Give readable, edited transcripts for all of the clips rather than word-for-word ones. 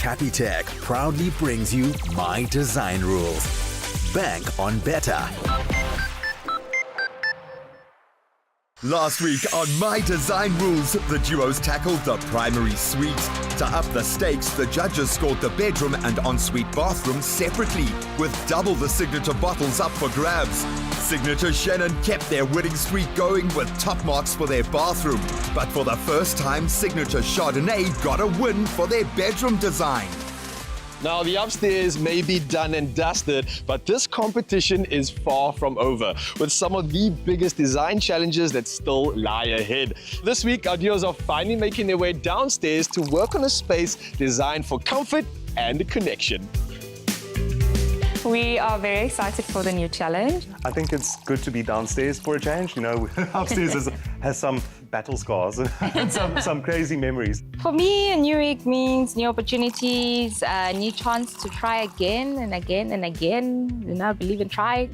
Capitec proudly brings you My Design Rules. Bank on better. Last week on My Design Rules, the duos tackled the primary suite. To up the stakes, the judges scored the bedroom and ensuite bathroom separately, with double the signature bottles up for grabs. Signature Shannon kept their winning streak going with top marks for their bathroom. But for the first time, Signature Chardonnay got a win for their bedroom design. Now, the upstairs may be done and dusted, but this competition is far from over, with some of the biggest design challenges that still lie ahead. This week, our duos are finally making their way downstairs to work on a space designed for comfort and connection. We are very excited for the new challenge. I think it's good to be downstairs for a change. You know, upstairs has some battle scars and some crazy memories. For me, a new week means new opportunities, a new chance to try again and again and again. You know, I believe in trying.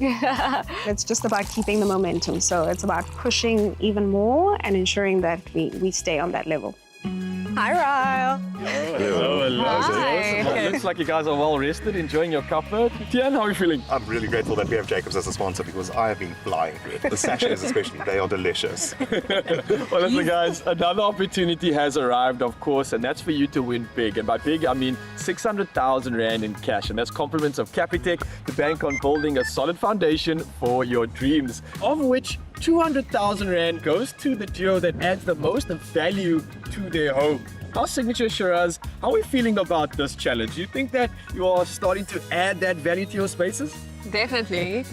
It's just about keeping the momentum. So it's about pushing even more and ensuring that we stay on that level. Hi, Ryle. Hello. Hi. Looks like you guys are well rested, enjoying your cupboard. Tian, how are you feeling? I'm really grateful that we have Jacobs as a sponsor because I have been flying through it. The sachets especially, they are delicious. Well, listen guys, another opportunity has arrived, of course, and that's for you to win big. And by big, I mean 600,000 Rand in cash. And that's compliments of Capitec, the bank on building a solid foundation for your dreams, of which 200,000 Rand goes to the duo that adds the most value to their home. Our Signature Shiraz, how are we feeling about this challenge? Do you think that you are starting to add that value to your spaces? Definitely.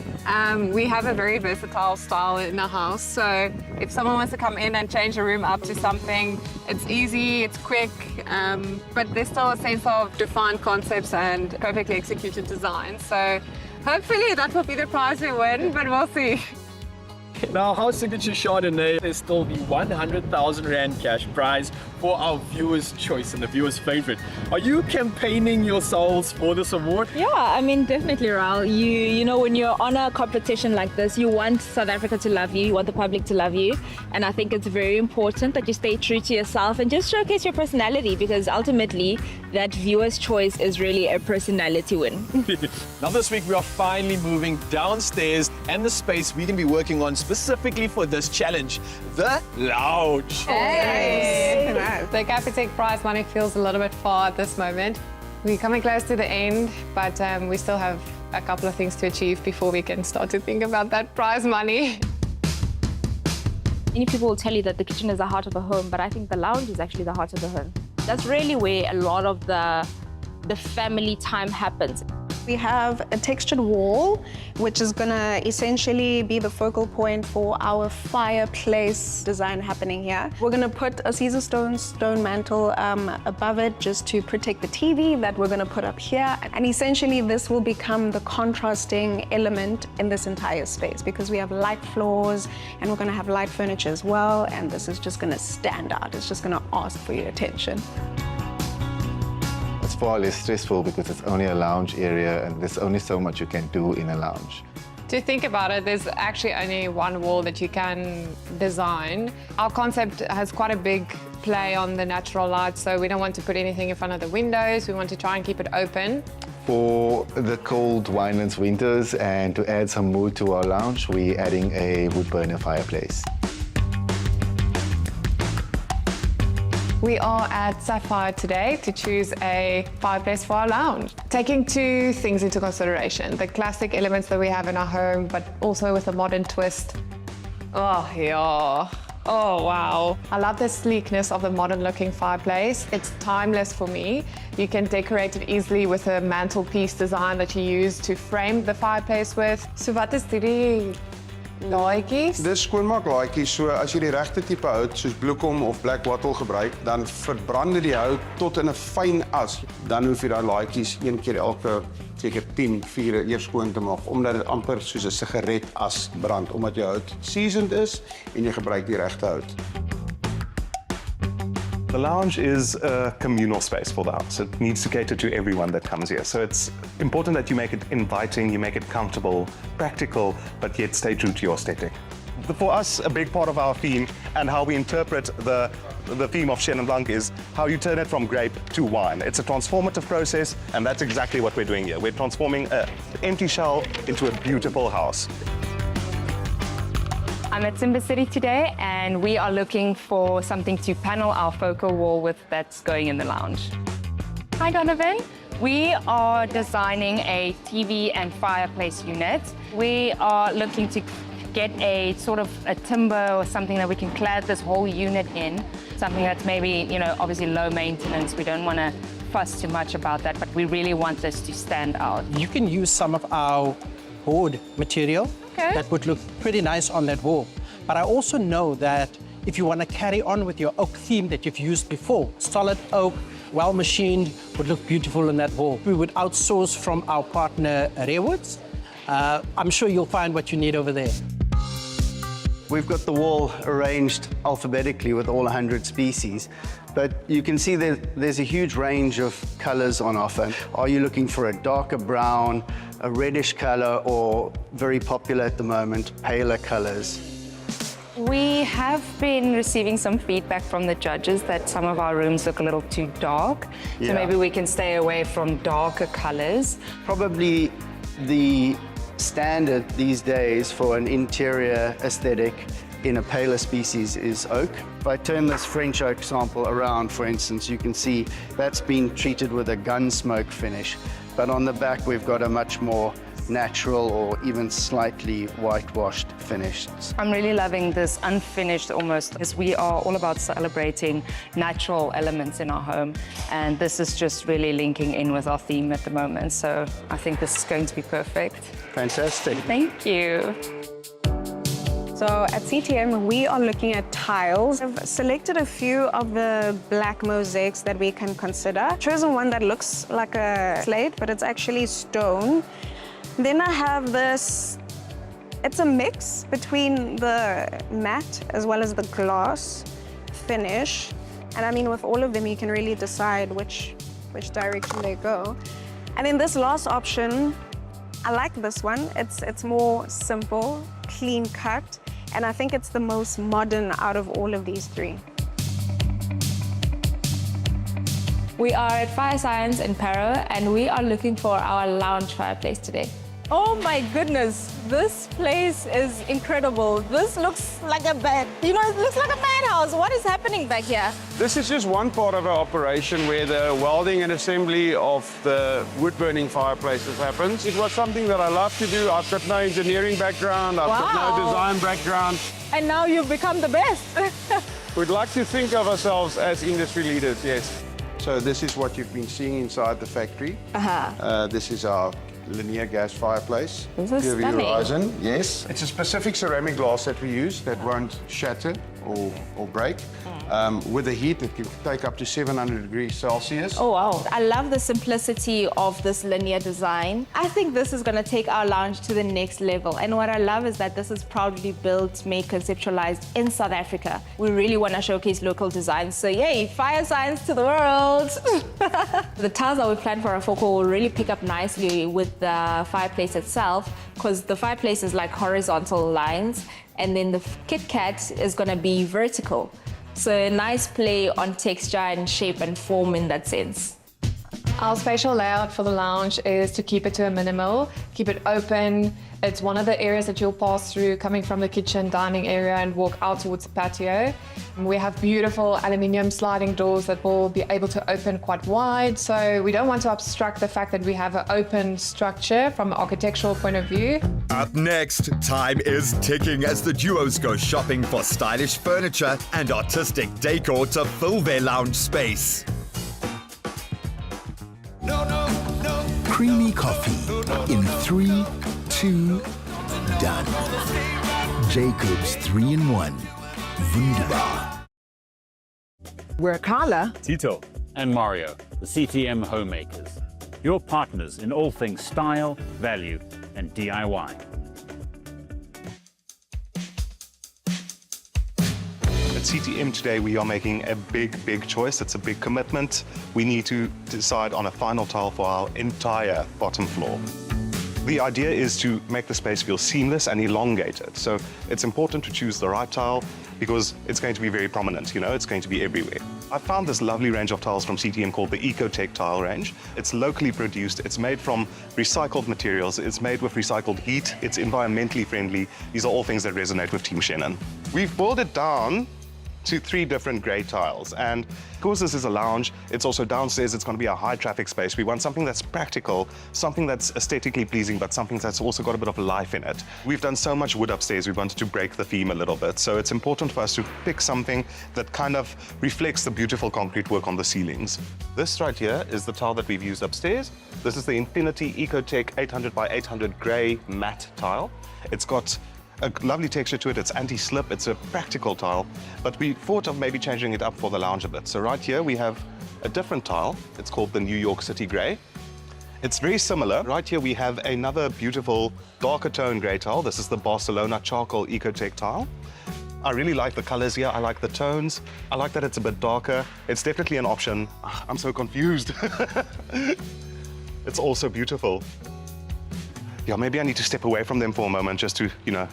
We have a very versatile style in the house, so if someone wants to come in and change a room up to something, it's easy, it's quick, but there's still a sense of defined concepts and perfectly executed design. So hopefully that will be the prize we win, but we'll see. Now, our Signature Chardonnay, there's still the 100,000 Rand cash prize for our viewers' choice and the viewers' favorite. Are you campaigning yourselves for this award? Yeah, I mean, definitely, Raul. You know, when you're on a competition like this, you want South Africa to love you, you want the public to love you. And I think it's very important that you stay true to yourself and just showcase your personality, because ultimately, that viewer's choice is really a personality win. Now, this week, we are finally moving downstairs and the space we're going to be working on specifically for this challenge, the lounge. Hey! The Capitec prize money feels a little bit far at this moment. We're coming close to the end, but we still have a couple of things to achieve before we can start to think about that prize money. Many people will tell you that the kitchen is the heart of the home, but I think the lounge is actually the heart of the home. That's really where a lot of the family time happens. We have a textured wall, which is going to essentially be the focal point for our fireplace design happening here. We're going to put a Caesar stone mantle above it just to protect the TV that we're going to put up here. And essentially, this will become the contrasting element in this entire space because we have light floors and we're going to have light furniture as well. And this is just going to stand out. It's just going to ask for your attention. It's far less stressful because it's only a lounge area and there's only so much you can do in a lounge. To think about it, there's actually only one wall that you can design. Our concept has quite a big play on the natural light, so we don't want to put anything in front of the windows. We want to try and keep it open. For the cold winelands winters and to add some mood to our lounge, we're adding a wood burner fireplace. We are at Sapphire today to choose a fireplace for our lounge. Taking two things into consideration, the classic elements that we have in our home, but also with a modern twist. Oh, yeah. Oh, wow. I love the sleekness of the modern-looking fireplace. It's timeless for me. You can decorate it easily with a mantelpiece design that you use to frame the fireplace with. So wat is die laaitjies? Dis skoonmaaklaaitjies, so as jy die regte tipe hout soos bloekom of black wattle gebruik, dan verbrand dit die hout tot in 'n fyn as. Dan hoef jy daai laaitjies een keer elke seker 10 vure eers skoon te maak omdat dit amper soos 'n sigaretas brand omdat jou hout seasoned is en jy gebruik die regte hout. The lounge is a communal space for the house. It needs to cater to everyone that comes here. So it's important that you make it inviting, you make it comfortable, practical, but yet stay true to your aesthetic. For us, a big part of our theme and how we interpret the the theme of Chenin Blanc is how you turn it from grape to wine. It's a transformative process, and that's exactly what we're doing here. We're transforming an empty shell into a beautiful house. I'm at Timber City today, and we are looking for something to panel our focal wall with that's going in the lounge. Hi, Donovan. We are designing a TV and fireplace unit. We are looking to get a sort of a timber or something that we can clad this whole unit in. Something that's maybe, obviously low maintenance. We don't want to fuss too much about that, but we really want this to stand out. You can use some of our board material that would look pretty nice on that wall. But I also know that if you want to carry on with your oak theme that you've used before, solid oak, well machined, would look beautiful on that wall. We would outsource from our partner Redwoods. I'm sure you'll find what you need over there. We've got the wall arranged alphabetically with all 100 species, but you can see that there's a huge range of colors on offer. Are you looking for a darker brown, a reddish color, or very popular at the moment, paler colors? We have been receiving some feedback from the judges that some of our rooms look a little too dark. So maybe we can stay away from darker colors. Probably the standard these days for an interior aesthetic in a paler species is oak. If I turn this French oak sample around, for instance, you can see that's been treated with a gun smoke finish. But on the back, we've got a much more natural or even slightly whitewashed finish. I'm really loving this unfinished almost, because we are all about celebrating natural elements in our home, and this is just really linking in with our theme at the moment, so I think this is going to be perfect. Fantastic. Thank you. So at CTM, we are looking at tiles. I've selected a few of the black mosaics that we can consider. Chosen one that looks like a slate, but it's actually stone. Then I have this, it's a mix between the matte as well as the gloss finish. And I mean, with all of them, you can really decide which direction they go. And then this last option, I like this one. It's more simple, clean cut, and I think it's the most modern out of all of these three. We are at Fire Science in Paarl, and we are looking for our lounge fireplace today. Oh my goodness, this place is incredible. This looks like a bed. It looks like a madhouse. What is happening back here? This is just one part of our operation where the welding and assembly of the wood-burning fireplaces happens. It was something that I love to do. I've got no engineering background, I've got no design background. And now you've become the best. We'd like to think of ourselves as industry leaders, yes. So this is what you've been seeing inside the factory. This is our linear gas fireplace. This is stunning. Horizon, yes. It's a specific ceramic glass that we use that won't shatter or break. With the heat, it can take up to 700 degrees Celsius. Oh, wow. I love the simplicity of this linear design. I think this is going to take our lounge to the next level. And what I love is that this is proudly built, made, conceptualized in South Africa. We really want to showcase local designs. So yay, Fire Science to the world. The tiles that we planned for our focal will really pick up nicely with the fireplace itself, because the fireplace is like horizontal lines, and then the Kit Kat is going to be vertical. So a nice play on texture and shape and form in that sense. Our spatial layout for the lounge is to keep it to a minimal, keep it open. It's one of the areas that you'll pass through coming from the kitchen dining area and walk out towards the patio. We have beautiful aluminium sliding doors that will be able to open quite wide, so we don't want to obstruct the fact that we have an open structure from an architectural point of view. Up next, time is ticking as the duos go shopping for stylish furniture and artistic decor to fill their lounge space. Creamy coffee in 3, 2, done. Jacob's 3-in-1. Wunderbar. We're Carla, Tito, and Mario, the CTM homemakers. Your partners in all things style, value, and DIY. At CTM today, we are making a big choice. It's a big commitment. We need to decide on a final tile for our entire bottom floor. The idea is to make the space feel seamless and elongated. So it's important to choose the right tile because it's going to be very prominent, you know, it's going to be everywhere. I found this lovely range of tiles from CTM called the EcoTech tile range. It's locally produced, it's made from recycled materials, it's made with recycled heat, it's environmentally friendly. These are all things that resonate with Team Shannon. We've boiled it down to 3 different grey tiles, and because this is a lounge, it's also downstairs, it's going to be a high traffic space. We want something that's practical, something that's aesthetically pleasing, but something that's also got a bit of life in it. We've done so much wood upstairs, we wanted to break the theme a little bit, so it's important for us to pick something that kind of reflects the beautiful concrete work on the ceilings. This right here is the tile that we've used upstairs. This is the Infinity EcoTech 800 by 800 grey matte tile. It's got a lovely texture to it, it's anti-slip, it's a practical tile, but we thought of maybe changing it up for the lounge a bit. So right here we have a different tile, it's called the New York City Grey. It's very similar. Right here we have another beautiful darker tone grey tile. This is the Barcelona Charcoal EcoTech tile. I really like the colors here, I like the tones, I like that it's a bit darker. It's definitely an option. I'm so confused. It's also beautiful. Yeah, maybe I need to step away from them for a moment just to, you know,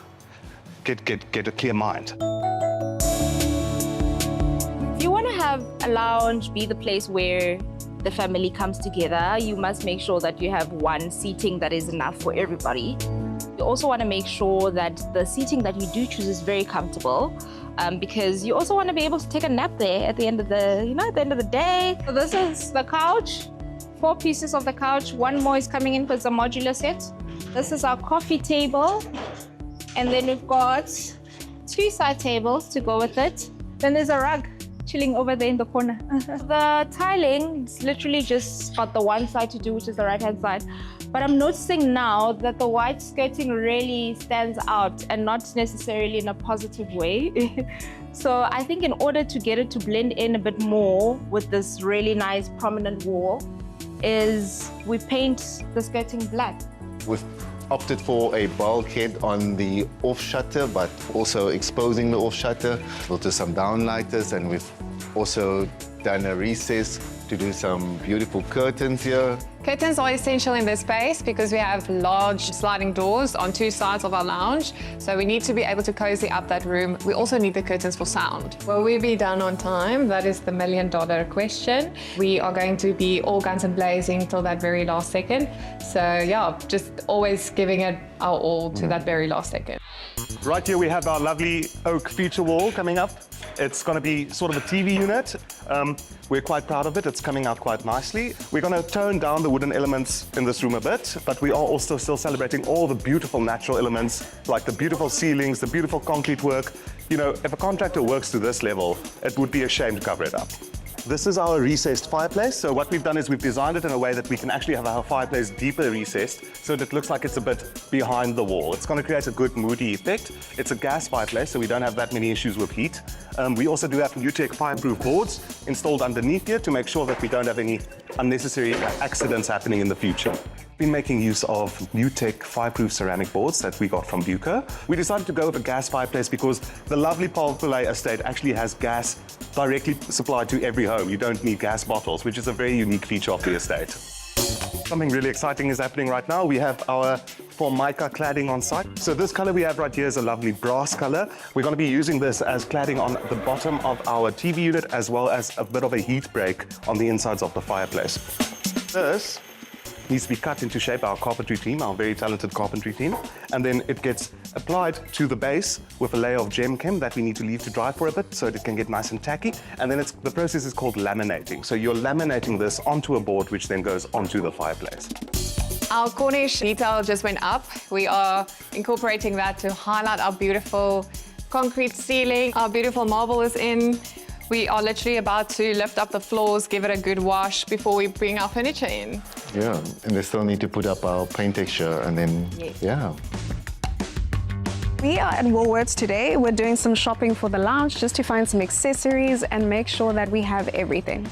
get a clear mind. If you want to have a lounge be the place where the family comes together, you must make sure that you have one seating that is enough for everybody. You also want to make sure that the seating that you do choose is very comfortable, because you also want to be able to take a nap there at the end of the, at the end of the day. So this is the couch, 4 pieces of the couch. 1 more is coming in because it's a modular set. This is our coffee table. And then we've got 2 side tables to go with it. Then there's a rug chilling over there in the corner. The tiling, it's literally just got the one side to do, which is the right-hand side. But I'm noticing now that the white skirting really stands out, and not necessarily in a positive way. So I think in order to get it to blend in a bit more with this really nice prominent wall, is we paint the skirting black. We've opted for a bulkhead on the off shutter, but also exposing the off shutter. We'll do some downlighters, and we've also done a recess to do some beautiful curtains here. Curtains are essential in this space because we have large sliding doors on 2 sides of our lounge, so we need to be able to cozy up that room. We also need the curtains for sound. Will we be done on time? That is the million-dollar question. We are going to be all guns and blazing till that very last second. So yeah, just always giving it our all to that very last second. Right here we have our lovely oak feature wall coming up. It's going to be sort of a TV unit. We're quite proud of it. It's coming out quite nicely. We're going to tone down the wooden elements in this room a bit, but we are also still celebrating all the beautiful natural elements, like the beautiful ceilings, the beautiful concrete work. You know, if a contractor works to this level, it would be a shame to cover it up. This is our recessed fireplace. So what we've done is we've designed it in a way that we can actually have our fireplace deeper recessed, so that it looks like it's a bit behind the wall. It's going to create a good moody effect. It's a gas fireplace, so we don't have that many issues with heat. We also do have NewTek fireproof boards installed underneath here to make sure that we don't have any unnecessary accidents happening in the future. Been making use of NewTek fireproof ceramic boards that we got from Buca. We decided to go with a gas fireplace because the lovely Paarl Valleij Estate actually has gas directly supplied to every home. You don't need gas bottles, which is a very unique feature of the estate. Something really exciting is happening right now. We have our Formica cladding on site. So this color we have right here is a lovely brass color. We're going to be using this as cladding on the bottom of our TV unit, as well as a bit of a heat break on the insides of the fireplace. This needs to be cut into shape, our carpentry team, our very talented carpentry team, and then it gets applied to the base with a layer of gem chem that we need to leave to dry for a bit so it can get nice and tacky, and then the process is called laminating. So you're laminating this onto a board, which then goes onto the fireplace. Our Cornish detail just went up. We are incorporating that to highlight our beautiful concrete ceiling. Our beautiful marble is in. We are literally about to lift up the floors, give it a good wash before we bring our furniture in. Yeah, and they still need to put up our paint texture, and then, yeah. We are at Woolworths today. We're doing some shopping for the lounge just to find some accessories and make sure that we have everything.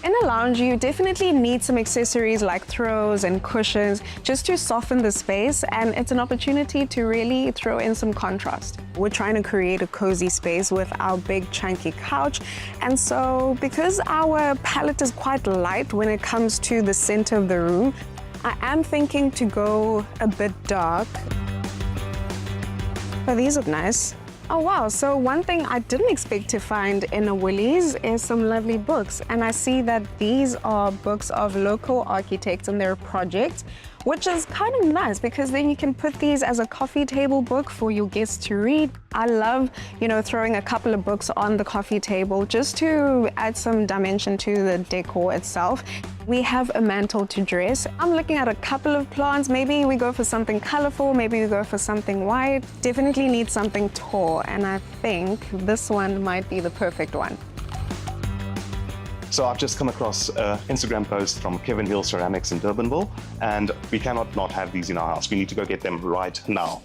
In a lounge, you definitely need some accessories like throws and cushions just to soften the space, and it's an opportunity to really throw in some contrast. We're trying to create a cozy space with our big chunky couch, and so because our palette is quite light when it comes to the center of the room, I am thinking to go a bit dark. But these look nice. Oh wow, so one thing I didn't expect to find in a Woolies is some lovely books. And I see that these are books of local architects and their projects, which is kind of nice because then you can put these as a coffee table book for your guests to read. I love, throwing a couple of books on the coffee table just to add some dimension to the decor itself. We have a mantle to dress. I'm looking at a couple of plants. Maybe we go for something colorful, maybe we go for something white. Definitely need something tall, and I think this one might be the perfect one. So I've just come across an Instagram post from Kevin Hill Ceramics in Durbanville, and we cannot not have these in our house. We need to go get them right now.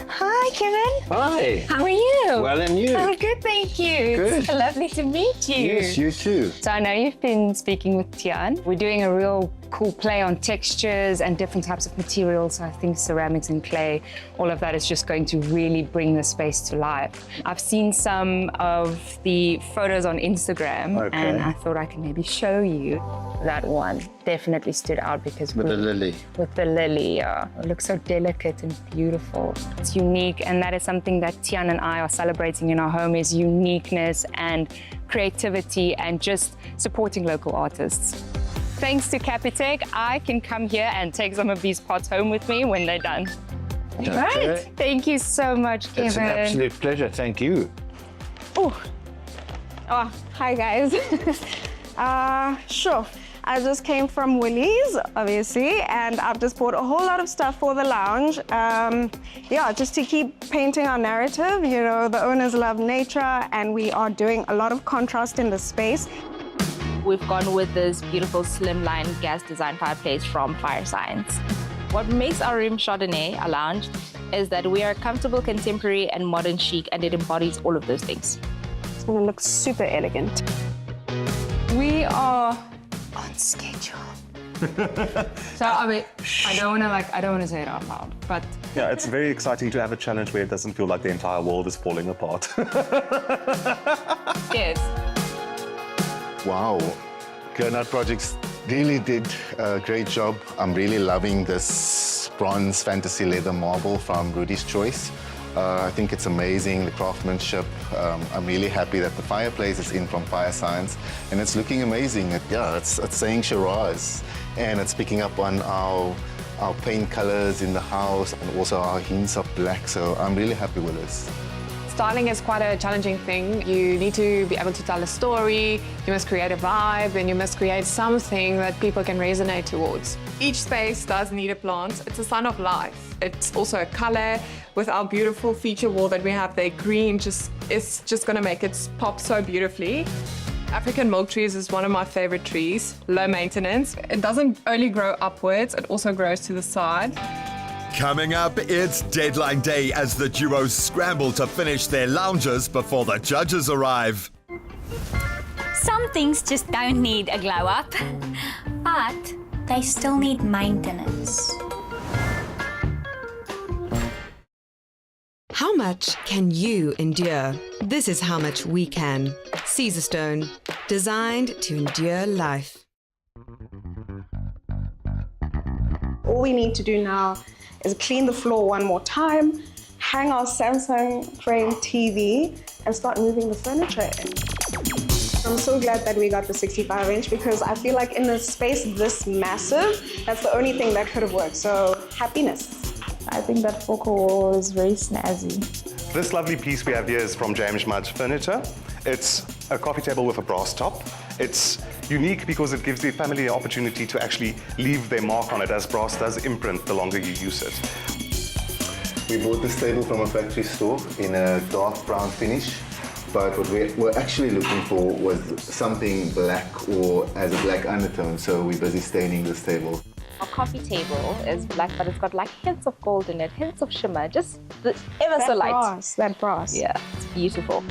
Hi, Kevin. Hi. How are you? Well, and you? I'm good, thank you. Good. It's lovely to meet you. Yes, you too. So I know you've been speaking with Tian. We're doing a real cool play on textures and different types of materials. So I think ceramics and clay, all of that is just going to really bring the space to life. I've seen some of the photos on Instagram, and I thought I could maybe show you. That one definitely stood out because with the lily. With the lily, yeah. It looks so delicate and beautiful. It's unique, and that is something that Tian and I are celebrating in our home, is uniqueness and creativity and just supporting local artists. Thanks to Capitec, I can come here and take some of these pots home with me when they're done. Okay. Right. Thank you so much, Kevin. It's an absolute pleasure. Thank you. Oh, hi guys. Sure. I just came from Woolies, obviously, and I've just bought a whole lot of stuff for the lounge. Just to keep painting our narrative. The owners love nature, and we are doing a lot of contrast in the space. We've gone with this beautiful slimline gas design fireplace from Fire Science. What makes our room Chardonnay, our lounge, is that we are comfortable, contemporary, and modern chic, and it embodies all of those things. It's gonna look super elegant. We are on schedule. So I don't want to say it out loud, but yeah, it's very exciting to have a challenge where it doesn't feel like the entire world is falling apart. Yes. Wow, Granite Projects really did a great job. I'm really loving this bronze fantasy leather marble from Rudy's Choice. I think it's amazing, the craftsmanship. I'm really happy that the fireplace is in from Fire Science, and it's looking amazing. It's saying Shiraz, and it's picking up on our paint colors in the house and also our hints of black, so I'm really happy with this. styling is quite a challenging thing. You need to be able to tell a story, you must create a vibe, and you must create something that people can resonate towards. Each space does need a plant. It's a sign of life. It's also a color. With our beautiful feature wall that we have there, green is just going to make it pop so beautifully. African milk trees is one of my favorite trees, low maintenance. It doesn't only grow upwards, it also grows to the side. Coming up, it's deadline day as the duos scramble to finish their lounges before the judges arrive. Some things just don't need a glow up, but they still need maintenance. How much can you endure? This is how much we can. Caesarstone, designed to endure life. All we need to do now is clean the floor one more time, hang our Samsung frame TV, and start moving the furniture in. I'm so glad that we got the 65-inch because I feel like in a space this massive, that's the only thing that could have worked. So happiness. I think that focal wall is very snazzy. This lovely piece we have here is from James Mudge Furniture. It's a coffee table with a brass top. It's unique because it gives the family the opportunity to actually leave their mark on it, as brass does imprint the longer you use it. We bought this table from a factory store in a dark brown finish, but what we were actually looking for was something black or has a black undertone, so we're busy staining this table. Our coffee table is black, but it's got like hints of gold in it, hints of shimmer, just ever so light. That brass. Yeah, it's beautiful.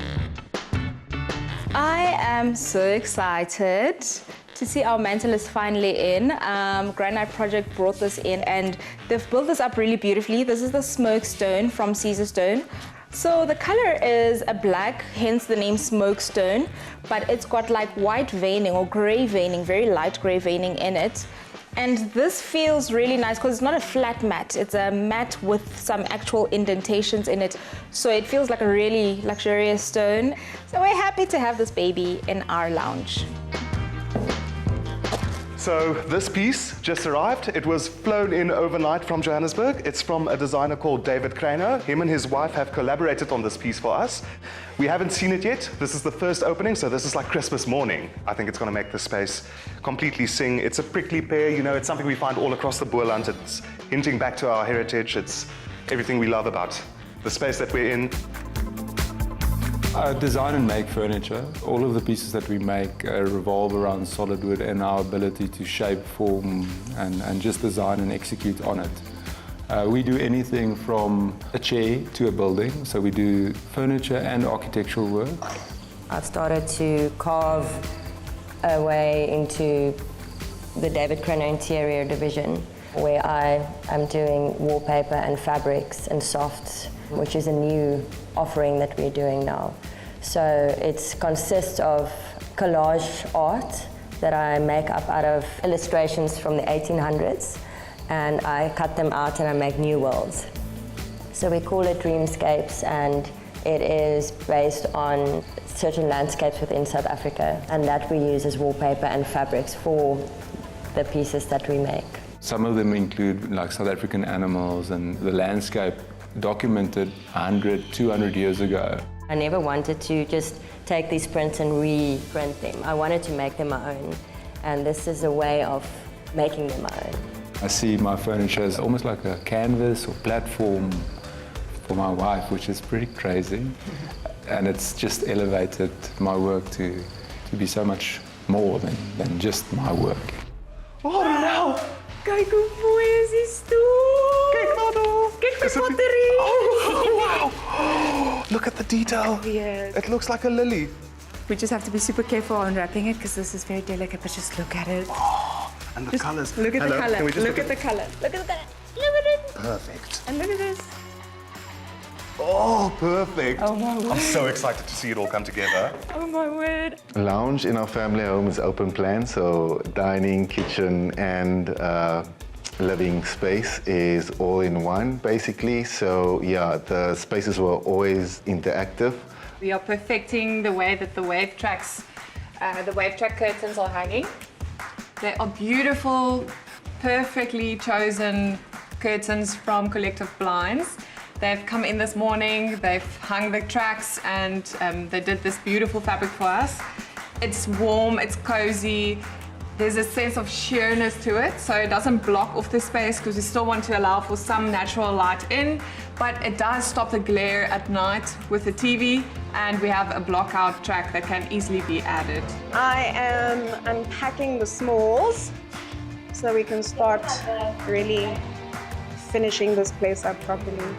I am so excited to see our mantle is finally in. Granite Project brought this in and they've built this up really beautifully. This is the smoke stone from Caesarstone. So the color is a black, hence the name smoke stone, but it's got like white veining or gray veining, very light gray veining in it. And this feels really nice because it's not a flat mat. It's a mat with some actual indentations in it. So it feels like a really luxurious stone. So we're happy to have this baby in our lounge. So this piece just arrived. It was flown in overnight from Johannesburg. It's from a designer called David Craner. Him and his wife have collaborated on this piece for us. We haven't seen it yet. This is the first opening, so this is like Christmas morning. I think it's going to make the space completely sing. It's a prickly pear, you know, it's something we find all across the Boerland. It's hinting back to our heritage. It's everything we love about the space that we're in. Design and make furniture. All of the pieces that we make revolve around solid wood and our ability to shape, form, and just design and execute on it. We do anything from a chair to a building, so we do furniture and architectural work. I've started to carve a way into the David Craner interior division, where I am doing wallpaper and fabrics and softs, which is a new offering that we're doing now. So it consists of collage art that I make up out of illustrations from the 1800s, and I cut them out and I make new worlds. So we call it Dreamscapes, and it is based on certain landscapes within South Africa, and that we use as wallpaper and fabrics for the pieces that we make. Some of them include like South African animals and the landscape documented 100, 200 years ago. I never wanted to just take these prints and reprint them. I wanted to make them my own, and this is a way of making them my own. I see my furniture as almost like a canvas or platform for my wife, which is pretty crazy. And it's just elevated my work to be so much more than just my work. Oh, no! Kijk hoe mooi is die stoel. Kijk nou daar. Kijk my pottery. Oh, wow. Look at the detail. Yes. It looks like a lily. We just have to be super careful on wrapping it because this is very delicate, but just look at it. And the Just colors. Look at Hello, the color. can we just Look at the color. Look at the color. Look at it. Perfect. And look at this. Oh, perfect. Oh, my word. I'm so excited to see it all come together. Oh my word. Lounge in our family home is open plan, so dining, kitchen, and living space is all in one, basically. So yeah, the spaces were always interactive. We are perfecting the way that the wave track curtains are hanging. They are beautiful, perfectly chosen curtains from Collective Blinds. They've come in this morning, they've hung the tracks, and they did this beautiful fabric for us. It's warm, it's cozy. There's a sense of sheerness to it, so it doesn't block off the space because we still want to allow for some natural light in, but it does stop the glare at night with the TV, and we have a block-out track that can easily be added. I am unpacking the smalls so we can start really finishing this place up properly.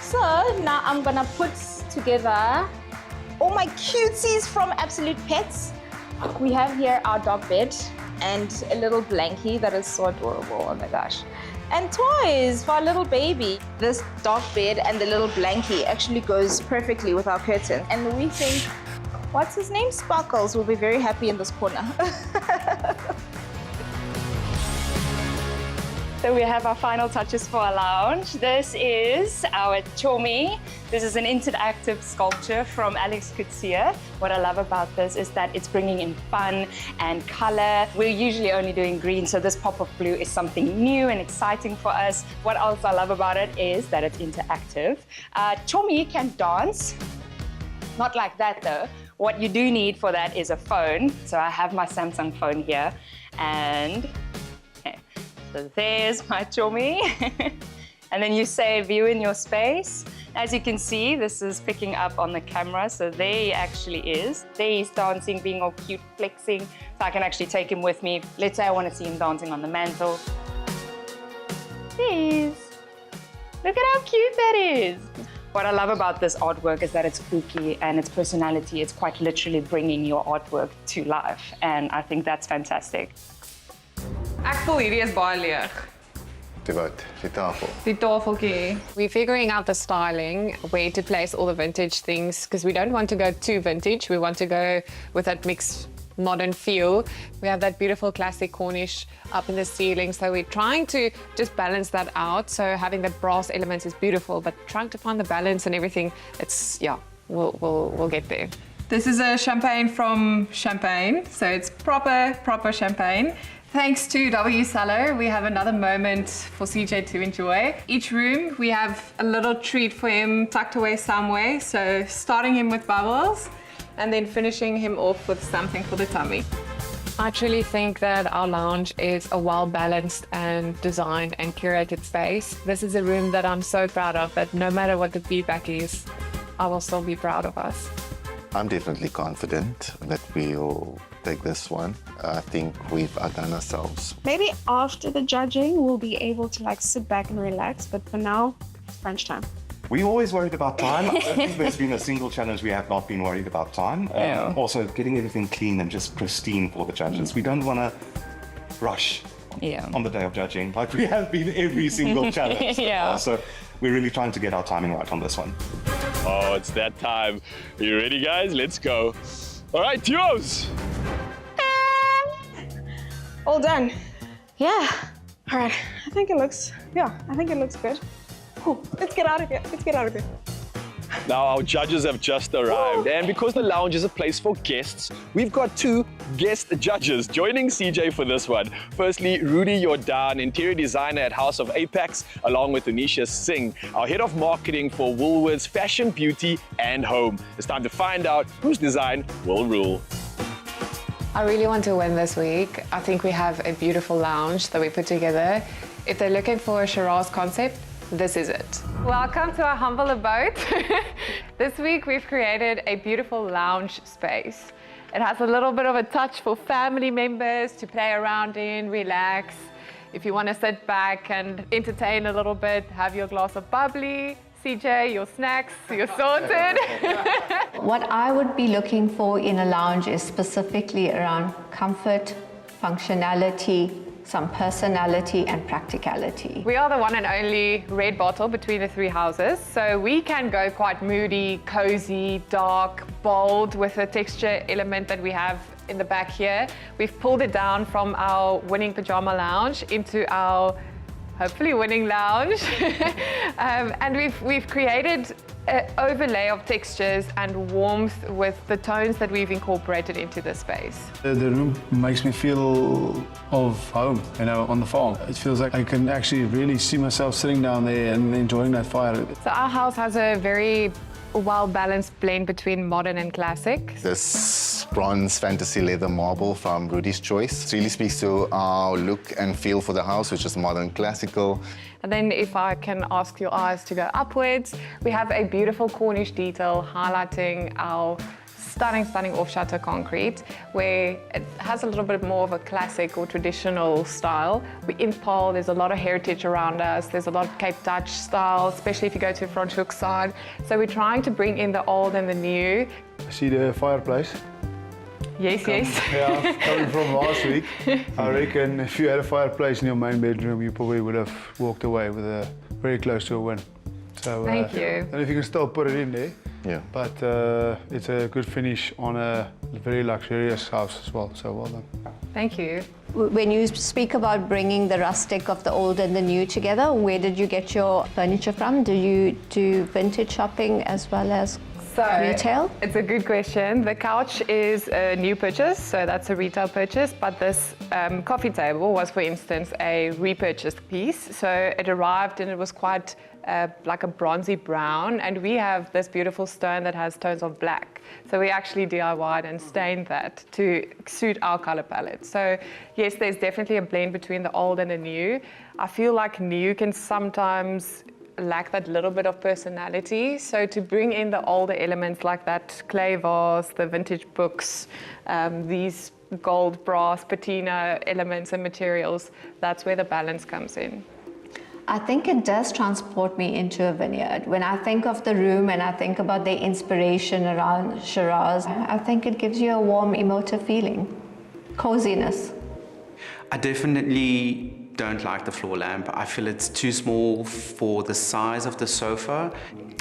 So now I'm gonna put together all my cuties from Absolute Pets. We have here our dog bed and a little blankie that is so adorable, oh my gosh. And toys for our little baby. This dog bed and the little blankie actually goes perfectly with our curtain. And we think, what's his name? Sparkles will be very happy in this corner. So we have our final touches for our lounge. This is our Chomi. This is an interactive sculpture from Alex Kutsia. What I love about this is that it's bringing in fun and color. We're usually only doing green, so this pop of blue is something new and exciting for us. What else I love about it is that it's interactive. Chomi can dance. Not like that though. What you do need for that is a phone. So I have my Samsung phone here, and so there's my Chomi. And then you say view in your space. As you can see, this is picking up on the camera. So there he actually is. There he's dancing, being all cute, flexing. So I can actually take him with me. Let's say I want to see him dancing on the mantle. There he is. Look at how cute that is. What I love about this artwork is that it's spooky and its personality. It's quite literally bringing your artwork to life. And I think that's fantastic. Ek voel hierdie is baie leeg. Die wat? Die tafel. Die tafeltjie. We're figuring out the styling, where to place all the vintage things, because we don't want to go too vintage. We want to go with that mixed modern feel. We have that beautiful classic Cornish up in the ceiling, so we're trying to just balance that out. So having the brass elements is beautiful, but trying to find the balance and everything, it's, yeah, we'll get there. This is a champagne from Champagne, so it's proper champagne. Thanks to W Cellar, we have another moment for CJ to enjoy. Each room, we have a little treat for him tucked away somewhere. So starting him with bubbles and then finishing him off with something for the tummy. I truly think that our lounge is a well-balanced and designed and curated space. This is a room that I'm so proud of, that no matter what the feedback is, I will still be proud of us. I'm definitely confident that we'll take this one. I think we've outdone ourselves. Maybe after the judging, we'll be able to like sit back and relax, but for now, it's crunch time. We're always worried about time. I don't think there's been a single challenge we have not been worried about time. Also, getting everything clean and just pristine for the judges. We don't want to rush on the day of judging like we have been every single challenge. So we're really trying to get our timing right on this one. Oh, it's that time. Are you ready, guys? Let's go. All right, duos. All done. Yeah. All right. I think it looks good. Cool. Let's get out of here. Now, our judges have just arrived, and because the lounge is a place for guests, we've got 2 guest judges joining CJ for this one. Firstly, Rudy Jordan, interior designer at House of Apex, along with Anisha Singh, our head of marketing for Woolworths Fashion, Beauty and Home. It's time to find out whose design will rule. I really want to win this week. I think we have a beautiful lounge that we put together. If they're looking for a Shiraz concept, this is it. Welcome to our humble abode. This week we've created a beautiful lounge space. It has a little bit of a touch for family members to play around in, relax. If you want to sit back and entertain a little bit, have your glass of bubbly. CJ, your snacks, you're sorted. What I would be looking for in a lounge is specifically around comfort, functionality, some personality and practicality. We are the one and only red bottle between the 3 houses, so we can go quite moody, cozy, dark, bold with the texture element that we have in the back here. We've pulled it down from our winning pajama lounge into our hopefully winning lounge. And we've created an overlay of textures and warmth with the tones that we've incorporated into the space. The room makes me feel of home, on the farm. It feels like I can actually really see myself sitting down there and enjoying that fire. So our house has a very well-balanced blend between modern and classic. This bronze fantasy leather marble from Rudy's Choice really speaks to our look and feel for the house, which is modern classical. And then if I can ask your eyes to go upwards, we have a beautiful Cornish detail highlighting our stunning off-shutter concrete, where it has a little bit more of a classic or traditional style. In Paarl, there's a lot of heritage around us. There's a lot of Cape Dutch style, especially if you go to Franschhoek side. So we're trying to bring in the old and the new. I see the fireplace. Yes. Yeah, coming from last week. I reckon if you had a fireplace in your main bedroom, you probably would have walked away with very close to a win. So, thank you. And if you can still put it in there. Yeah. But it's a good finish on a very luxurious house as well, so well done. Thank you. When you speak about bringing the rustic of the old and the new together, where did you get your furniture from? Do you do vintage shopping as well as retail? It's a good question. The couch is a new purchase, so that's a retail purchase, but this coffee table was, for instance, a repurchased piece. So it arrived and it was quite like a bronzy brown, and we have this beautiful stone that has tones of black. So we actually DIY'd and stained that to suit our color palette. So yes, there's definitely a blend between the old and the new. I feel like new can sometimes lack that little bit of personality. So to bring in the older elements like that clay vase, the vintage books, these gold, brass, patina elements and materials, that's where the balance comes in. I think it does transport me into a vineyard. When I think of the room and I think about the inspiration around Shiraz, I think it gives you a warm, emotive feeling, coziness. I definitely don't like the floor lamp. I feel it's too small for the size of the sofa.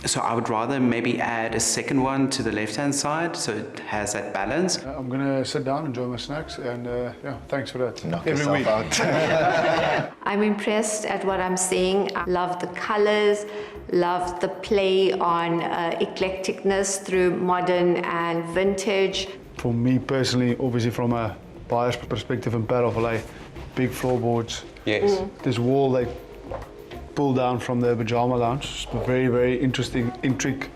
So I would rather maybe add a second one to the left-hand side so it has that balance. I'm going to sit down, enjoy my snacks, and yeah, thanks for that. Knock Every yourself week. out. I'm impressed at what I'm seeing. I love the colors, love the play on eclecticness through modern and vintage. For me personally, obviously from a buyer's perspective in Paarl Valleij, big floorboards. Yes. This wall they pull down from the pajama lounge. It's a very, very interesting, intricate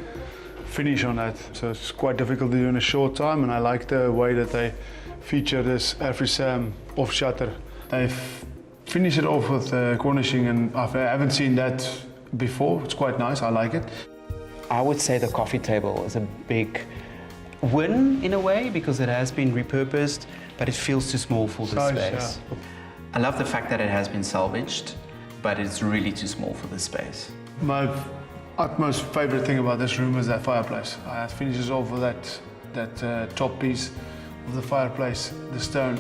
finish on that. So it's quite difficult to do in a short time, and I like the way that they feature this Bergstreme off shutter. They've finished it off with cornishing, and I haven't seen that before. It's quite nice, I like it. I would say the coffee table is a big win in a way because it has been repurposed, but it feels too small for the space. Yeah. I love the fact that it has been salvaged, but it's really too small for this space. My utmost favorite thing about this room is that fireplace. It finishes off with that top piece of the fireplace, the stone.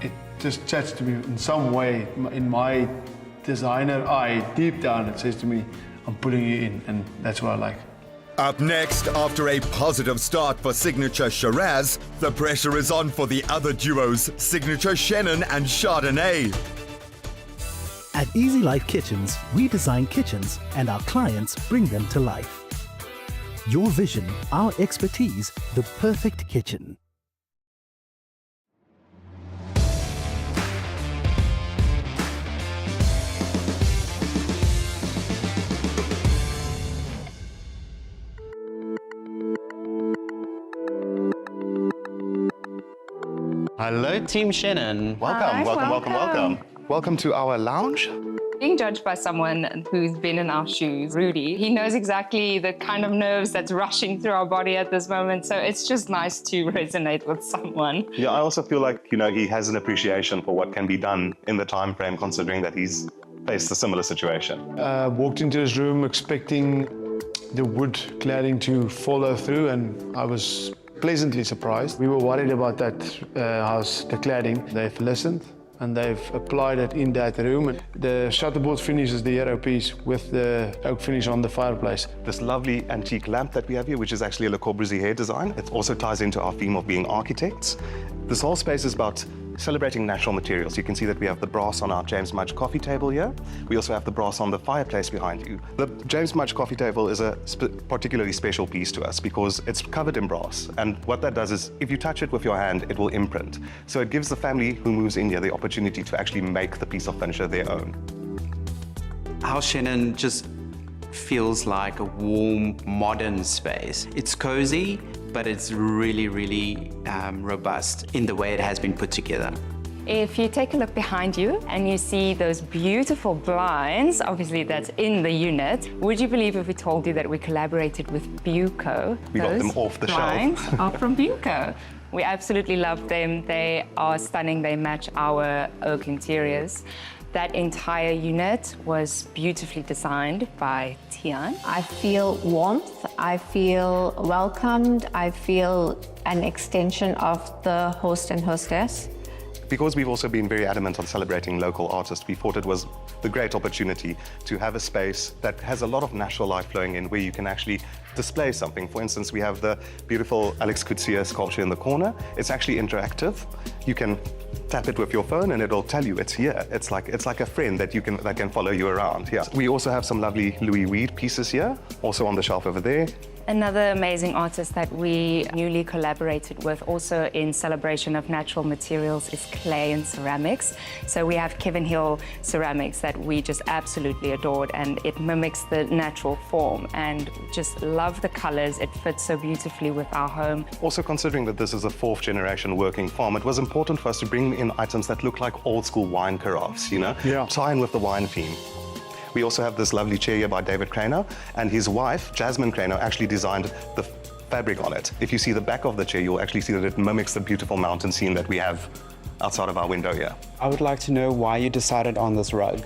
It just chats to me in some way. In my designer eye, deep down, it says to me, I'm putting you in, and that's what I like. Up next, after a positive start for Signature Shiraz, the pressure is on for the other duos, Signature Chenin and Chardonnay. At Easy Life Kitchens, we design kitchens and our clients bring them to life. Your vision, our expertise, the perfect kitchen. Hello, Team Chenin. Welcome. Welcome to our lounge. Being judged by someone who's been in our shoes, Rudy, he knows exactly the kind of nerves that's rushing through our body at this moment. So it's just nice to resonate with someone. Yeah, I also feel like, he has an appreciation for what can be done in the time frame, considering that he's faced a similar situation. Walked into this room expecting the wood cladding to follow through, and I was pleasantly surprised. We were worried about that house, the cladding. They've listened and they've applied it in that room. The shutterboard finish is the hero piece with the oak finish on the fireplace. This lovely antique lamp that we have here, which is actually a Le Corbusier design. It also ties into our theme of being architects. This whole space is about celebrating natural materials. You can see that we have the brass on our James Mudge coffee table here. We also have the brass on the fireplace behind you. The James Mudge coffee table is a particularly special piece to us because it's covered in brass. And what that does is, if you touch it with your hand, it will imprint. So it gives the family who moves in here the opportunity to actually make the piece of furniture their own. House Chenin just feels like a warm, modern space. It's cozy, but it's really, really robust in the way it has been put together. If you take a look behind you and you see those beautiful blinds, obviously that's in the unit, would you believe if we told you that we collaborated with Buco? We got them off the blinds shelf. are from Buco. We absolutely love them. They are stunning. They match our oak interiors. That entire unit was beautifully designed by Tian. I feel warmth, I feel welcomed, I feel an extension of the host and hostess. Because we've also been very adamant on celebrating local artists, we thought it was the great opportunity to have a space that has a lot of natural light flowing in, where you can actually display something. For instance, we have the beautiful Alex Coetzee sculpture in the corner. It's actually interactive. You can tap it with your phone and it'll tell you it's here. It's like a friend that can follow you around. Yeah. We also have some lovely Louis Weed pieces here, also on the shelf over there. Another amazing artist that we newly collaborated with, also in celebration of natural materials, is clay and ceramics. So we have Kevin Hill ceramics that we just absolutely adored, and it mimics the natural form, and just love the colors. It fits so beautifully with our home. Also, considering that this is a 4th generation working farm, it was important for us to bring in items that look like old school wine carafes, tie in with the wine theme. We also have this lovely chair here by David Craner, and his wife, Jasmine Craner, actually designed the fabric on it. If you see the back of the chair, you'll actually see that it mimics the beautiful mountain scene that we have outside of our window here. I would like to know why you decided on this rug.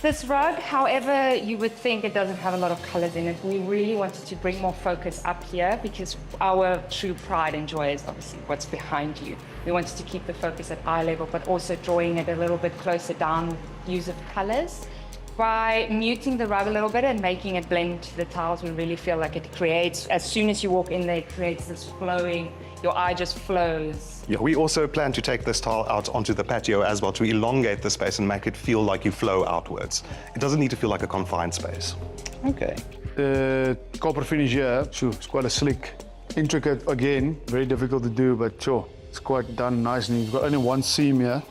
This rug, however, you would think it doesn't have a lot of colors in it. We really wanted to bring more focus up here because our true pride and joy is obviously what's behind you. We wanted to keep the focus at eye level, but also drawing it a little bit closer down with use of colors. By muting the rug a little bit and making it blend to the tiles, we really feel like it creates, as soon as you walk in there, it creates this flowing, your eye just flows. Yeah, we also plan to take this tile out onto the patio as well to elongate the space and make it feel like you flow outwards. It doesn't need to feel like a confined space. Okay. The copper finish here, sure, it's quite a slick, intricate again, very difficult to do, but sure, it's quite done nicely. You've got only one seam here,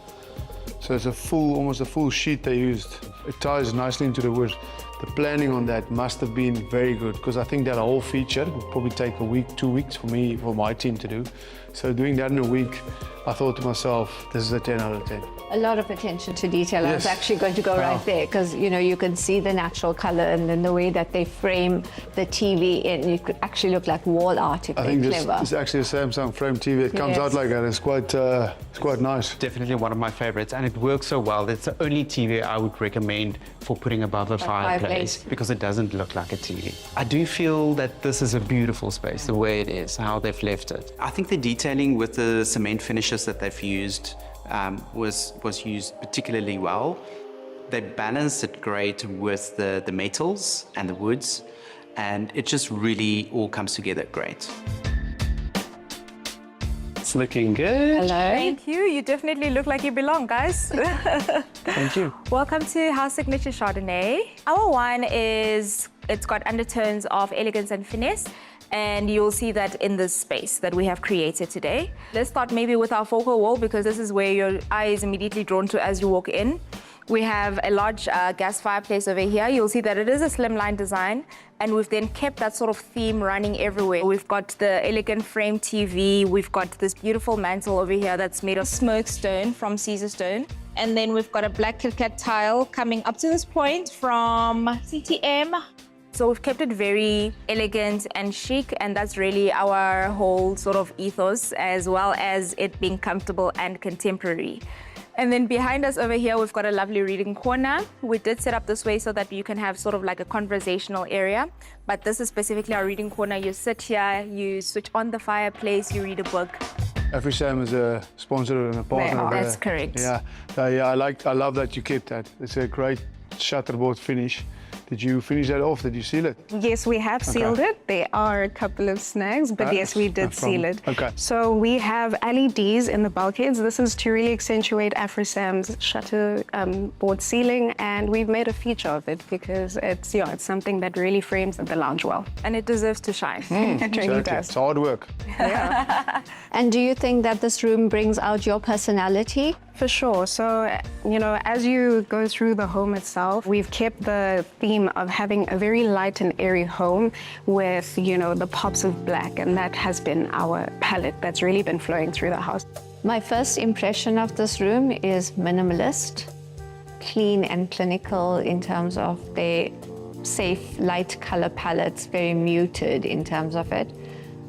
so it's a full, almost a full sheet they used. It ties nicely into the wood. The planning on that must have been very good because I think that whole feature would probably take a week, 2 weeks for my team to do. So doing that in a week, I thought to myself, this is a 10 out of 10. A lot of attention to detail. Yes. I was actually going to go right there because, you know, you can see the natural color and then the way that they frame the TV in. It could actually look like wall art if I they're think clever. this is actually a Samsung frame TV. It comes out like that. It's quite nice. Definitely one of my favorites, and it works so well. It's the only TV I would recommend for putting above a fireplace because it doesn't look like a TV. I do feel that this is a beautiful space, the way it is, how they've left it. I think the detailing with the cement finishes that they've used was used particularly well. They balanced it great with the metals and the woods, and it just really all comes together great. It's looking good. Hello. Thank you. You definitely look like you belong, guys. Thank you. Welcome to House Signature Chardonnay. Our wine it's got undertones of elegance and finesse, and you'll see that in this space that we have created today. Let's start maybe with our focal wall because this is where your eye is immediately drawn to as you walk in. We have a large gas fireplace over here. You'll see that it is a slimline design, and we've then kept that sort of theme running everywhere. We've got the elegant frame TV. We've got this beautiful mantle over here that's made of smoked stone from Caesar stone. And then we've got a black KitKat tile coming up to this point from CTM. So we've kept it very elegant and chic, and that's really our whole sort of ethos, as well as it being comfortable and contemporary. And then behind us over here, we've got a lovely reading corner. We did set up this way so that you can have sort of like a conversational area, but this is specifically our reading corner. You sit here, you switch on the fireplace, you read a book. AfriSam is a sponsor and a partner. That's correct. Yeah, I love that you kept that. It's a great shutterboard finish. Did you finish that off? Did you seal it? Yes, we have sealed it. There are a couple of snags, but yes, we did seal it. Okay. So we have LEDs in the bulkheads. This is to really accentuate AfriSam's shutter board ceiling, and we've made a feature of it because it's something that really frames the lounge well. And it deserves to shine. It really does. It's hard work. Yeah. And do you think that this room brings out your personality? For sure. So, as you go through the home itself, we've kept the theme of having a very light and airy home with, the pops of black, and that has been our palette that's really been flowing through the house. My first impression of this room is minimalist, clean and clinical in terms of their safe light color palettes, very muted in terms of it.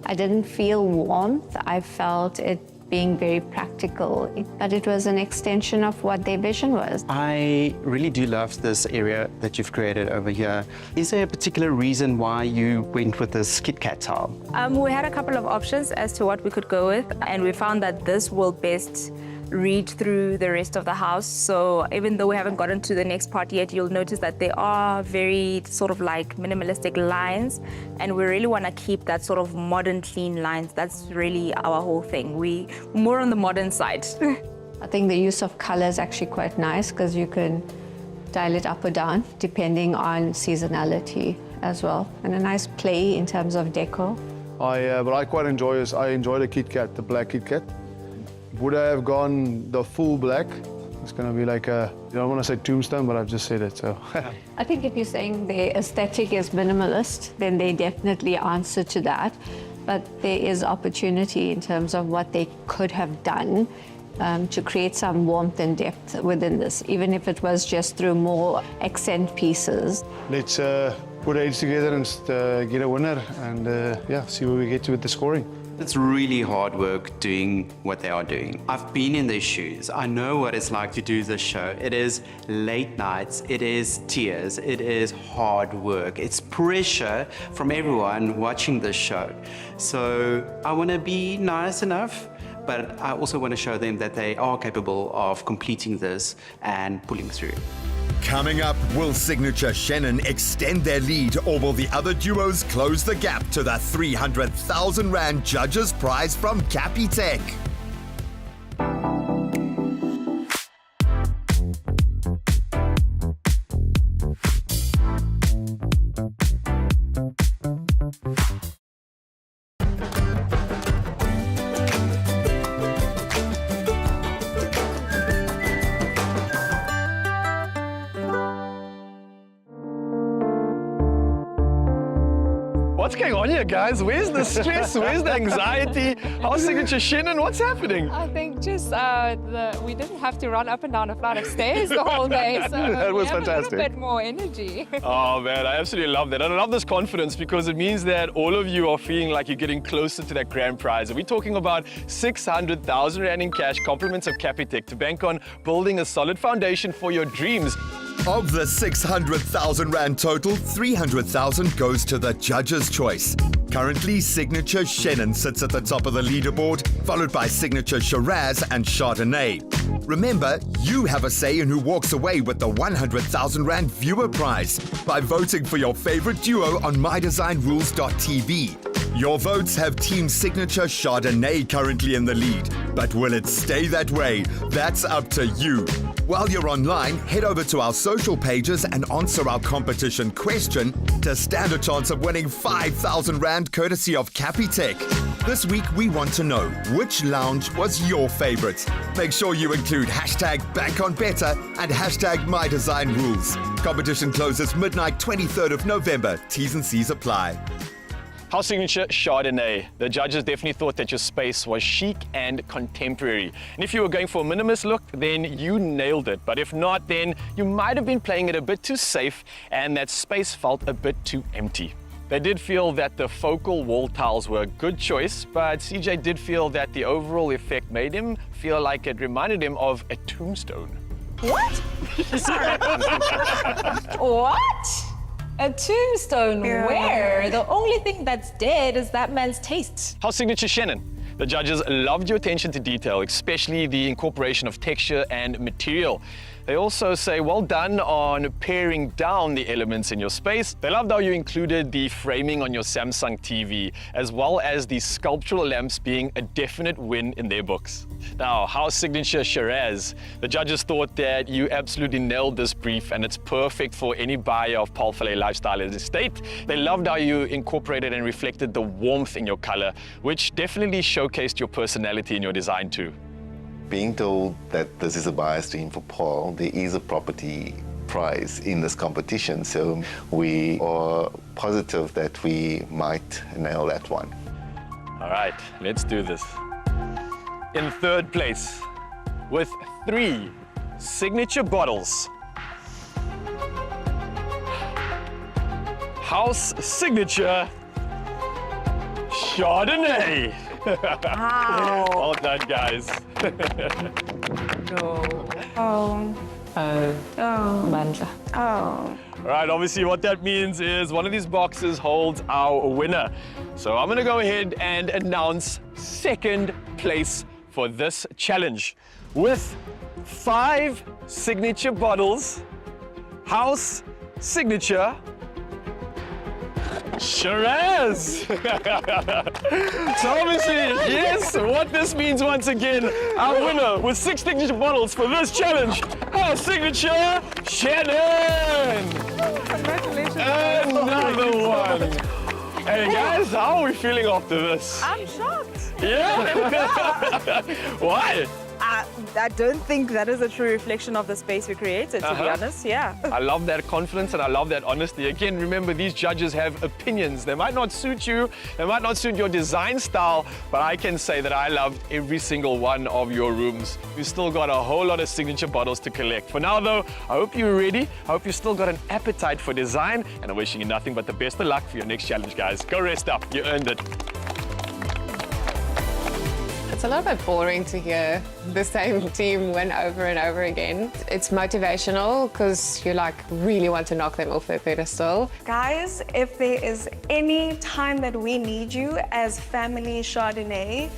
I didn't feel warmth. I felt it being very practical, but it was an extension of what their vision was. I really do love this area that you've created over here. Is there a particular reason why you went with this KitKat tile? We had a couple of options as to what we could go with, and we found that this will best read through the rest of the house. So even though we haven't gotten to the next part yet, you'll notice that there are very sort of like minimalistic lines, and we really want to keep that sort of modern clean lines. That's really our whole thing. We're more on the modern side. I think the use of color is actually quite nice because you can dial it up or down depending on seasonality as well, and a nice play in terms of decor. What I quite enjoy is I enjoy the KitKat, the black KitKat. Would I have gone the full black? It's going to be like I don't want to say tombstone, but I've just said it, so. I think if you're saying the aesthetic is minimalist, then they definitely answer to that. But there is opportunity in terms of what they could have done to create some warmth and depth within this, even if it was just through more accent pieces. Let's put heads together and get a winner and see where we get to with the scoring. It's really hard work doing what they are doing. I've been in their shoes. I know what it's like to do this show. It is late nights, it is tears, it is hard work. It's pressure from everyone watching this show. So I want to be nice enough, but I also want to show them that they are capable of completing this and pulling through. Coming up, will Signature Shannon extend their lead, or will the other duos close the gap to the 300,000 Rand Judges Prize from Capitec? What's going on here, guys? Where's the stress? Where's the anxiety? How's Signature Shannon? What's happening? I think just we didn't have to run up and down a flight of stairs the whole day, so That was we have fantastic. a little bit more energy. Oh man, I absolutely love that. And I love this confidence because it means that all of you are feeling like you're getting closer to that grand prize. And we're talking about 600,000 Rand in cash, compliments of Capitec, to bank on building a solid foundation for your dreams. Of the 600,000 Rand total, 300,000 goes to the judge's choice. Currently, Signature Shannon sits at the top of the leaderboard, followed by Signature Shiraz and Chardonnay. Remember, you have a say in who walks away with the 100,000 Rand viewer prize by voting for your favorite duo on mydesignrules.tv. Your votes have Team Signature Chardonnay currently in the lead, but will it stay that way? That's up to you. While you're online, head over to our social pages and answer our competition question to stand a chance of winning 5,000 Rand courtesy of Capitec. This week, we want to know which lounge was your favorite. Make sure you include #BankOnBetter and #MyDesignRules. Competition closes midnight 23rd of November. T's and C's apply. House Signature Chardonnay. The judges definitely thought that your space was chic and contemporary. And if you were going for a minimalist look, then you nailed it. But if not, then you might have been playing it a bit too safe and that space felt a bit too empty. They did feel that the focal wall tiles were a good choice, but CJ did feel that the overall effect made him feel like it reminded him of a tombstone. What? What? A tombstone where? The only thing that's dead is that man's taste. House Signature Shannon. The judges loved your attention to detail, especially the incorporation of texture and material. They also say well done on paring down the elements in your space. They loved how you included the framing on your Samsung TV, as well as the sculptural lamps being a definite win in their books. Now, House Signature Shiraz. The judges thought that you absolutely nailed this brief and it's perfect for any buyer of Paarl Valleij Lifestyle Estate. They loved how you incorporated and reflected the warmth in your color, which definitely showcased your personality in your design too. Being told that this is a buyer's dream for Paarl, there is a property prize in this competition, so we are positive that we might nail that one. All right, let's do this. In third place, with 3 signature bottles, House Signature Chardonnay. Wow. Well done, guys. All right, obviously what that means is one of these boxes holds our winner. So I'm gonna go ahead and announce second place for this challenge. With 5 signature bottles, House Signature Shiraz! So obviously, yes, what this means once again, our winner with 6 signature bottles for this challenge, our Signature Shannon! Congratulations. Another one! Hey guys, how are we feeling after this? I'm shocked. Yeah? Why? I don't think that is a true reflection of the space we created, to be honest. Yeah. I love that confidence and I love that honesty. Again, remember, these judges have opinions. They might not suit you, they might not suit your design style, but I can say that I loved every single one of your rooms. We've still got a whole lot of signature bottles to collect. For now though, I hope you're ready. I hope you still got an appetite for design, and I'm wishing you nothing but the best of luck for your next challenge, guys. Go rest up, you earned it. It's a little bit boring to hear the same team win over and over again. It's motivational because you like really want to knock them off their pedestal. Guys, if there is any time that we need you as family Chardonnay,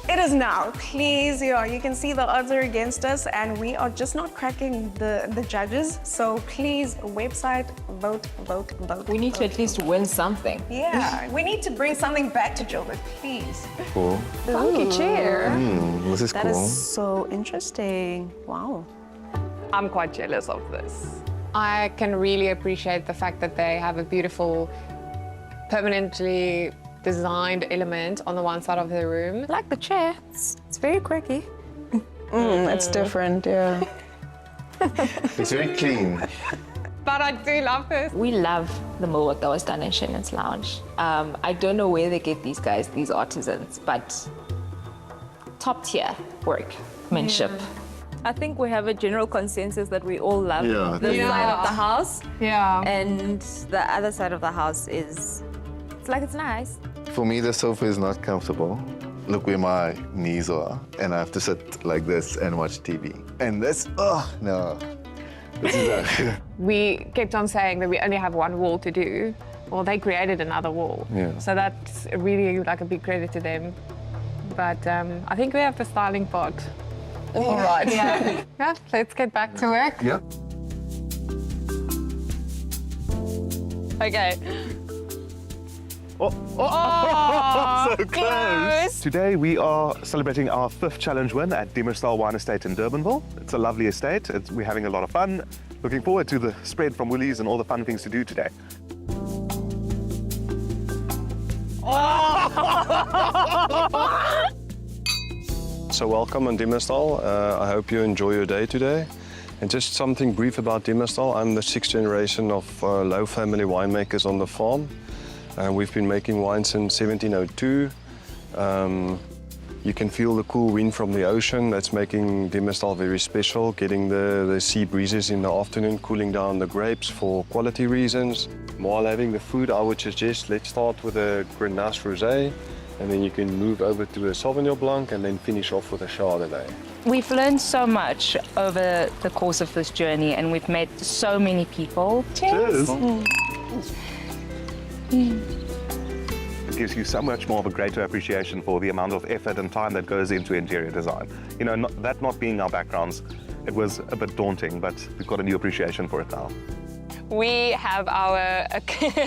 it is now. Please, you can see the odds are against us and we are just not cracking the judges. So please, website, vote, vote, vote. We need to at least win something. Yeah, we need to bring something back to Joburg, please. Cool. Funky chair. This is That cool. is so interesting. Wow. I'm quite jealous of this. I can really appreciate the fact that they have a beautiful, permanently designed element on the one side of the room. I like the chair. It's very quirky. It's different, yeah. It's very clean. But I do love this. We love the millwork that was done in Shannon's Lounge. I don't know where they get these guys, these artisans, but top tier workmanship. I think we have a general consensus that we all love this side of the house. Yeah. And the other side of the house is, it's nice. For me, the sofa is not comfortable. Look where my knees are, and I have to sit like this and watch TV. And this, oh, no. This is We kept on saying that we only have one wall to do. Well, they created another wall. Yeah. So that's really like a big credit to them. But I think we have the styling part. All right. Yeah. Yeah, let's get back to work. Yeah. Okay. Oh, so close. Today we are celebrating our 5th challenge win at Demerstal Wine Estate in Durbanville. It's a lovely estate. We're having a lot of fun. Looking forward to the spread from Woolies and all the fun things to do today. So welcome on Demerstal. I hope you enjoy your day today. And just something brief about Demerstal. I'm the 6th generation of Low family winemakers on the farm. We've been making wine since 1702. You can feel the cool wind from the ocean. That's making Demerstal very special, getting the sea breezes in the afternoon, cooling down the grapes for quality reasons. While having the food, I would suggest let's start with a Grenache Rosé, and then you can move over to a Sauvignon Blanc and then finish off with a Chardonnay. We've learned so much over the course of this journey, and we've met so many people. Cheers. It gives you so much more of a greater appreciation for the amount of effort and time that goes into interior design. You know, that not being our backgrounds, it was a bit daunting, but we've got a new appreciation for it now. We have our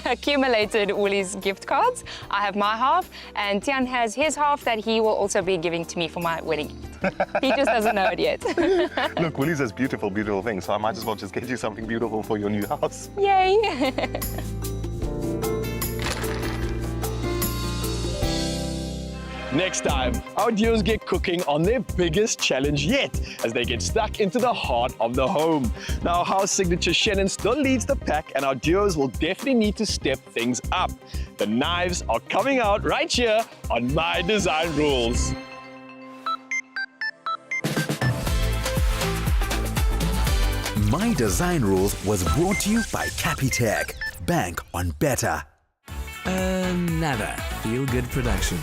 accumulated Woolies gift cards. I have my half, and Tian has his half that he will also be giving to me for my wedding gift. He just doesn't know it yet. Look, Woolies has beautiful, beautiful things, so I might as well just get you something beautiful for your new house. Yay! Next time, our duos get cooking on their biggest challenge yet as they get stuck into the heart of the home. Now, house signature Shannon still leads the pack, and our duos will definitely need to step things up. The knives are coming out right here on My Design Rules. My Design Rules was brought to you by Capitec. Bank on better. Nada. Feel Good production.